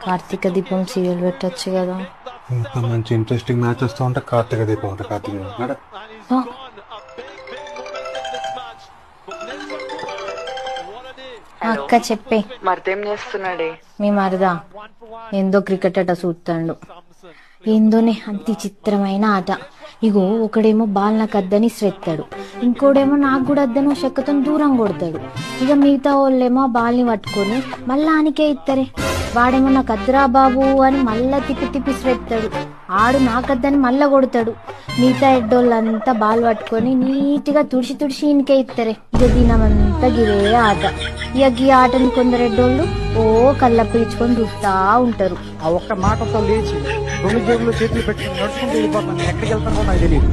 కార్తీక దీపం సీరియల్ పెట్టచ్చు కదా. ఇంకా మంచి ఇంట్రెస్టింగ్ మ్యాచ్ వస్తూ ఉంటే కార్తీక దీపం అంటే కార్తీక అక్క చెప్పే. మరిదేం చేస్తున్నాడే? మీ మరదా ఏందో క్రికెట్ అట చూస్తాడు. ఏందోనే అంతి చిత్రమైన ఆట. ఇగో ఒకడేమో బాల్ నాకు అద్దని శ్రెత్తాడు, ఇంకోడేమో నాకు కూడా అద్దను చెక్కతో దూరం కొడతాడు. ఇక మిగతా వాళ్ళేమో బాల్ ని పట్టుకొని మళ్ళా ఆనికే ఇస్తారే. వాడేమో నాకు అద్దరా బాబు అని మళ్ళా తిప్పి తిప్పి శ్రెత్తాడు. ఆడు నాకద్దని మళ్ళా కొడతాడు. మిగతా ఎడ్డోళ్ళంతా బాల్ పట్టుకొని నీట్గా తుడిచి తుడిచి ఈయనకే ఇస్తారే. ఇక దినమంతా గిరే ఆట. ఇక గీ ఆటని కొందరు ఎడ్డోళ్ళు ఓ కళ్ళ పీల్చుకొని చూస్తా ఉంటారు. ఆ ఒక్క మాటతో లేచి రెండు జేబులు చేతులు పెట్టుకుని నడుచుకుంటూ వెళ్ళిపోతాను. ఎక్కడికి వెళ్తానో నాకు తెలియదు.